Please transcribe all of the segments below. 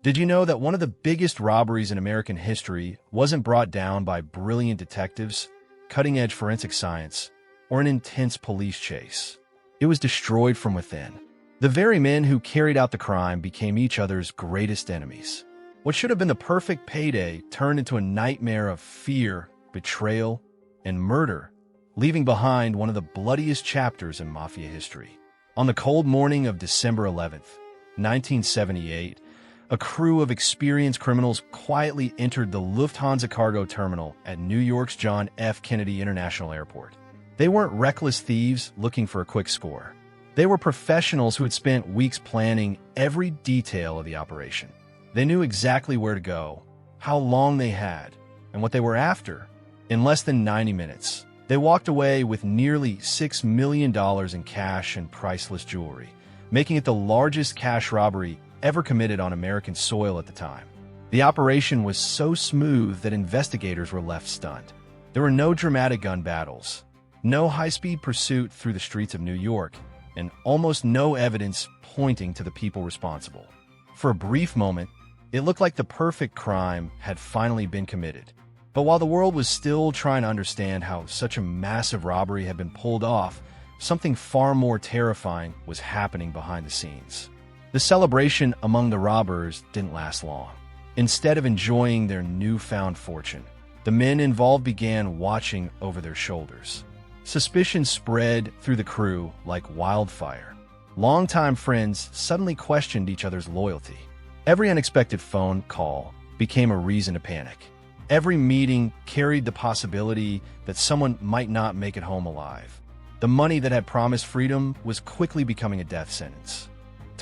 Did you know that one of the biggest robberies in American history wasn't brought down by brilliant detectives, cutting-edge forensic science, or an intense police chase? It was destroyed from within. The very men who carried out the crime became each other's greatest enemies. What should have been the perfect payday turned into a nightmare of fear, betrayal, and murder, leaving behind one of the bloodiest chapters in Mafia history. On the cold morning of December 11th, 1978, a crew of experienced criminals quietly entered the Lufthansa cargo terminal at New York's John F. Kennedy International Airport. They weren't reckless thieves looking for a quick score. They were professionals who had spent weeks planning every detail of the operation. They knew exactly where to go, how long they had, and what they were after. In less than 90 minutes, they walked away with nearly $6 million in cash and priceless jewelry, making it the largest cash robbery ever committed on American soil at the time. The operation was so smooth that investigators were left stunned. There were no dramatic gun battles, no high-speed pursuit through the streets of New York, and almost no evidence pointing to the people responsible. For a brief moment, it looked like the perfect crime had finally been committed. But while the world was still trying to understand how such a massive robbery had been pulled off, something far more terrifying was happening behind the scenes. The celebration among the robbers didn't last long. Instead of enjoying their newfound fortune, the men involved began watching over their shoulders. Suspicion spread through the crew like wildfire. Longtime friends suddenly questioned each other's loyalty. Every unexpected phone call became a reason to panic. Every meeting carried the possibility that someone might not make it home alive. The money that had promised freedom was quickly becoming a death sentence.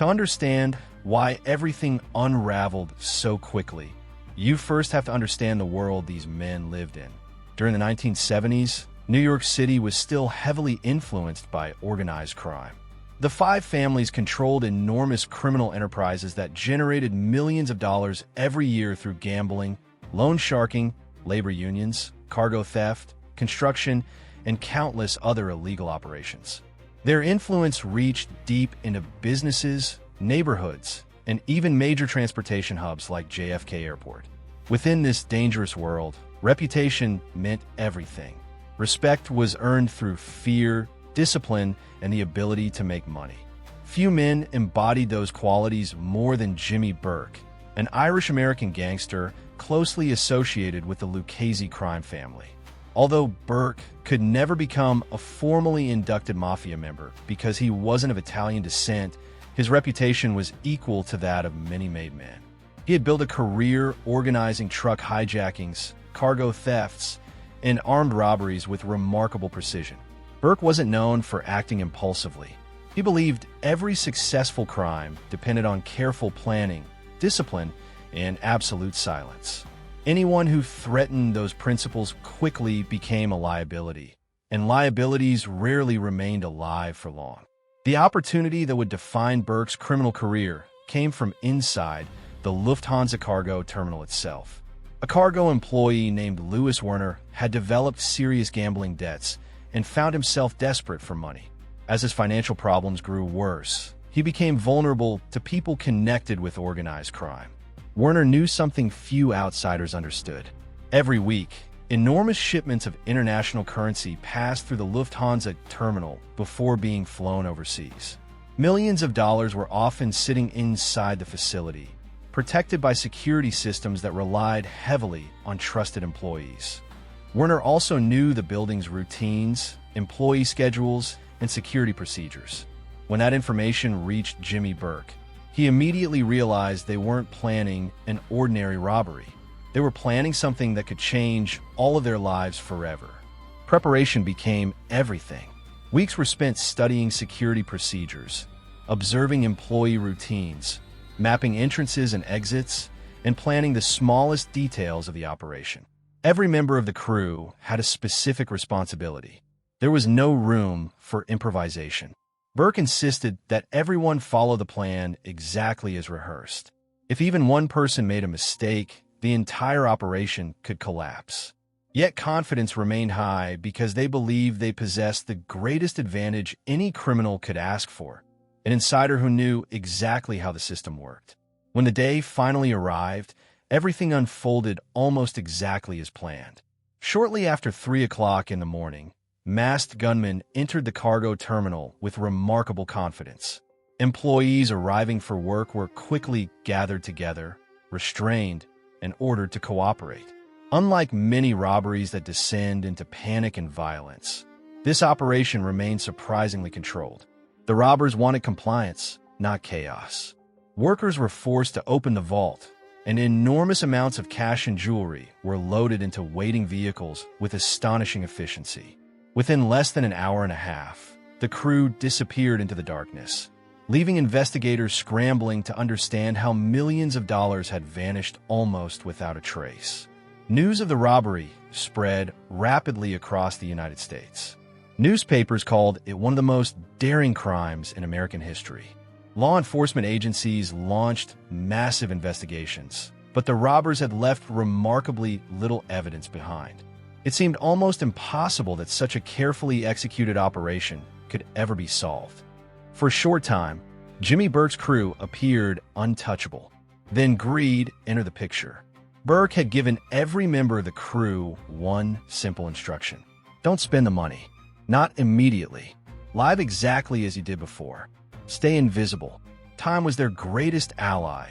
To understand why everything unraveled so quickly, you first have to understand the world these men lived in. During the 1970s, New York City was still heavily influenced by organized crime. The five families controlled enormous criminal enterprises that generated millions of dollars every year through gambling, loan sharking, labor unions, cargo theft, construction, and countless other illegal operations. Their influence reached deep into businesses, neighborhoods, and even major transportation hubs like JFK Airport. Within this dangerous world, reputation meant everything. Respect was earned through fear, discipline, and the ability to make money. Few men embodied those qualities more than Jimmy Burke, an Irish-American gangster closely associated with the Lucchese crime family. Although Burke could never become a formally inducted mafia member because he wasn't of Italian descent, his reputation was equal to that of many made men. He had built a career organizing truck hijackings, cargo thefts, and armed robberies with remarkable precision. Burke wasn't known for acting impulsively. He believed every successful crime depended on careful planning, discipline, and absolute silence. Anyone who threatened those principles quickly became a liability, and liabilities rarely remained alive for long. The opportunity that would define Burke's criminal career came from inside the Lufthansa cargo terminal itself. A cargo employee named Louis Werner had developed serious gambling debts and found himself desperate for money. As his financial problems grew worse, he became vulnerable to people connected with organized crime. Werner knew something few outsiders understood. Every week, enormous shipments of international currency passed through the Lufthansa terminal before being flown overseas. Millions of dollars were often sitting inside the facility, protected by security systems that relied heavily on trusted employees. Werner also knew the building's routines, employee schedules, and security procedures. When that information reached Jimmy Burke, he immediately realized they weren't planning an ordinary robbery. They were planning something that could change all of their lives forever. Preparation became everything. Weeks were spent studying security procedures, observing employee routines, mapping entrances and exits, and planning the smallest details of the operation. Every member of the crew had a specific responsibility. There was no room for improvisation. Burke insisted that everyone follow the plan exactly as rehearsed. If even one person made a mistake, the entire operation could collapse. Yet confidence remained high because they believed they possessed the greatest advantage any criminal could ask for, an insider who knew exactly how the system worked. When the day finally arrived, everything unfolded almost exactly as planned. Shortly after 3 o'clock in the morning, masked gunmen entered the cargo terminal with remarkable confidence. Employees arriving for work were quickly gathered together, restrained, and ordered to cooperate. Unlike many robberies that descend into panic and violence, this operation remained surprisingly controlled. The robbers wanted compliance, not chaos. Workers were forced to open the vault, and enormous amounts of cash and jewelry were loaded into waiting vehicles with astonishing efficiency. Within less than an hour and a half, the crew disappeared into the darkness, leaving investigators scrambling to understand how millions of dollars had vanished almost without a trace. News of the robbery spread rapidly across the United States. Newspapers called it one of the most daring crimes in American history. Law enforcement agencies launched massive investigations, but the robbers had left remarkably little evidence behind. It seemed almost impossible that such a carefully executed operation could ever be solved. For a short time, Jimmy Burke's crew appeared untouchable. Then greed entered the picture. Burke had given every member of the crew one simple instruction: don't spend the money. Not immediately. Live exactly as you did before. Stay invisible. Time was their greatest ally,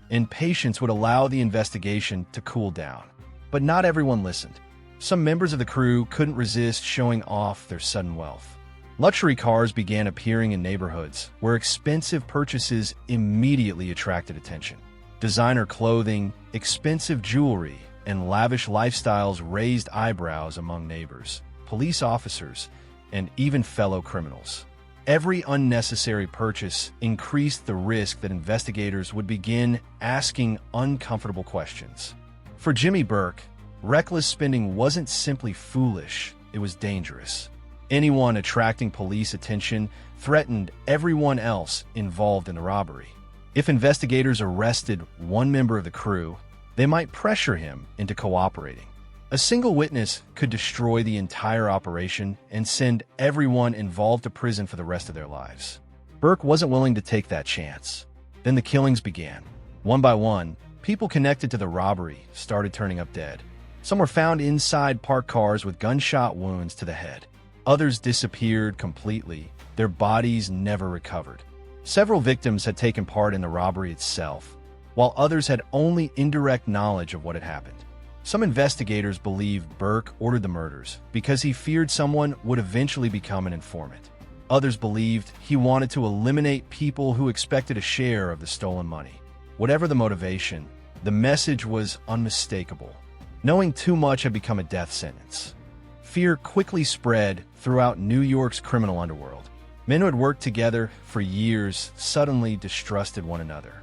and patience would allow the investigation to cool down. But not everyone listened. Some members of the crew couldn't resist showing off their sudden wealth. Luxury cars began appearing in neighborhoods where expensive purchases immediately attracted attention. Designer clothing, expensive jewelry, and lavish lifestyles raised eyebrows among neighbors, police officers, and even fellow criminals. Every unnecessary purchase increased the risk that investigators would begin asking uncomfortable questions. For Jimmy Burke, reckless spending wasn't simply foolish, it was dangerous. Anyone attracting police attention threatened everyone else involved in the robbery. If investigators arrested one member of the crew, they might pressure him into cooperating. A single witness could destroy the entire operation and send everyone involved to prison for the rest of their lives. Burke wasn't willing to take that chance. Then the killings began. One by one, people connected to the robbery started turning up dead. Some were found inside parked cars with gunshot wounds to the head. Others disappeared completely, their bodies never recovered. Several victims had taken part in the robbery itself, while others had only indirect knowledge of what had happened. Some investigators believe Burke ordered the murders because he feared someone would eventually become an informant. Others believed he wanted to eliminate people who expected a share of the stolen money. Whatever the motivation, the message was unmistakable. Knowing too much had become a death sentence. Fear quickly spread throughout New York's criminal underworld. Men who had worked together for years suddenly distrusted one another.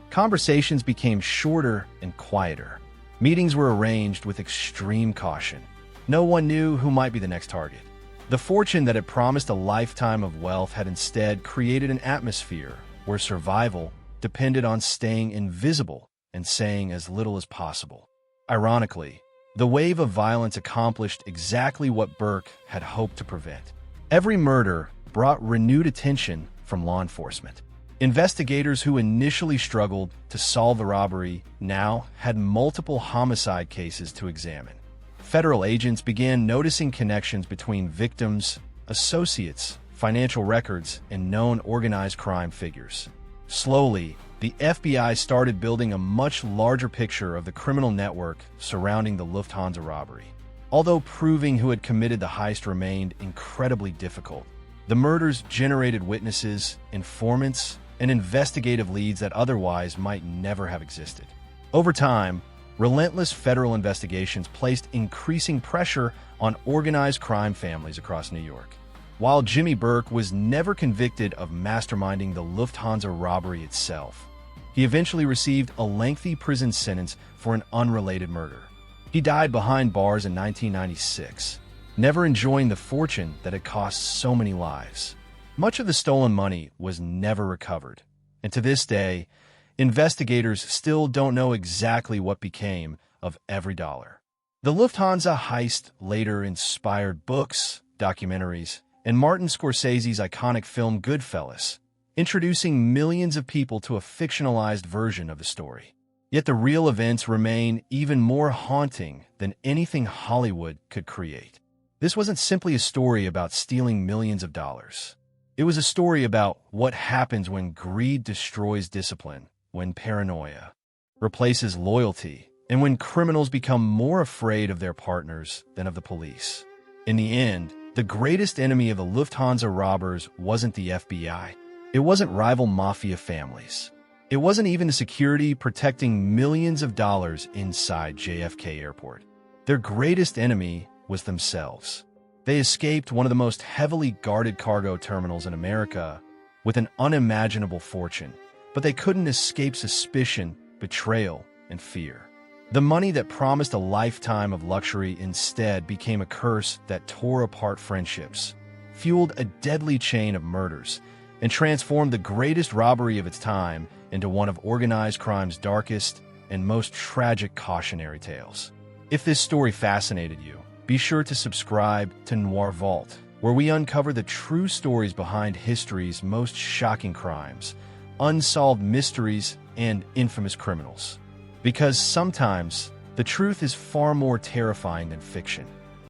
Conversations became shorter and quieter. Meetings were arranged with extreme caution. No one knew who might be the next target. The fortune that had promised a lifetime of wealth had instead created an atmosphere where survival depended on staying invisible and saying as little as possible. Ironically, the wave of violence accomplished exactly what Burke had hoped to prevent. Every murder brought renewed attention from law enforcement. Investigators who initially struggled to solve the robbery now had multiple homicide cases to examine. Federal agents began noticing connections between victims, associates, financial records, and known organized crime figures. Slowly, the FBI started building a much larger picture of the criminal network surrounding the Lufthansa robbery. Although proving who had committed the heist remained incredibly difficult, the murders generated witnesses, informants, and investigative leads that otherwise might never have existed. Over time, relentless federal investigations placed increasing pressure on organized crime families across New York. While Jimmy Burke was never convicted of masterminding the Lufthansa robbery itself, he eventually received a lengthy prison sentence for an unrelated murder. He died behind bars in 1996, never enjoying the fortune that had cost so many lives. Much of the stolen money was never recovered, and to this day, investigators still don't know exactly what became of every dollar. The Lufthansa heist later inspired books, documentaries, and Martin Scorsese's iconic film Goodfellas. introducing millions of people to a fictionalized version of the story. Yet the real events remain even more haunting than anything Hollywood could create. This wasn't simply a story about stealing millions of dollars. It was a story about what happens when greed destroys discipline, when paranoia replaces loyalty, and when criminals become more afraid of their partners than of the police. In the end, the greatest enemy of the Lufthansa robbers wasn't the FBI. It wasn't rival mafia families. It wasn't even the security protecting millions of dollars inside JFK Airport. Their greatest enemy was themselves. They escaped one of the most heavily guarded cargo terminals in America with an unimaginable fortune, but they couldn't escape suspicion, betrayal, and fear. The money that promised a lifetime of luxury instead became a curse that tore apart friendships, fueled a deadly chain of murders, and transformed the greatest robbery of its time into one of organized crime's darkest and most tragic cautionary tales. If this story fascinated you, be sure to subscribe to Noir Vault, where we uncover the true stories behind history's most shocking crimes, unsolved mysteries, and infamous criminals. Because sometimes, the truth is far more terrifying than fiction.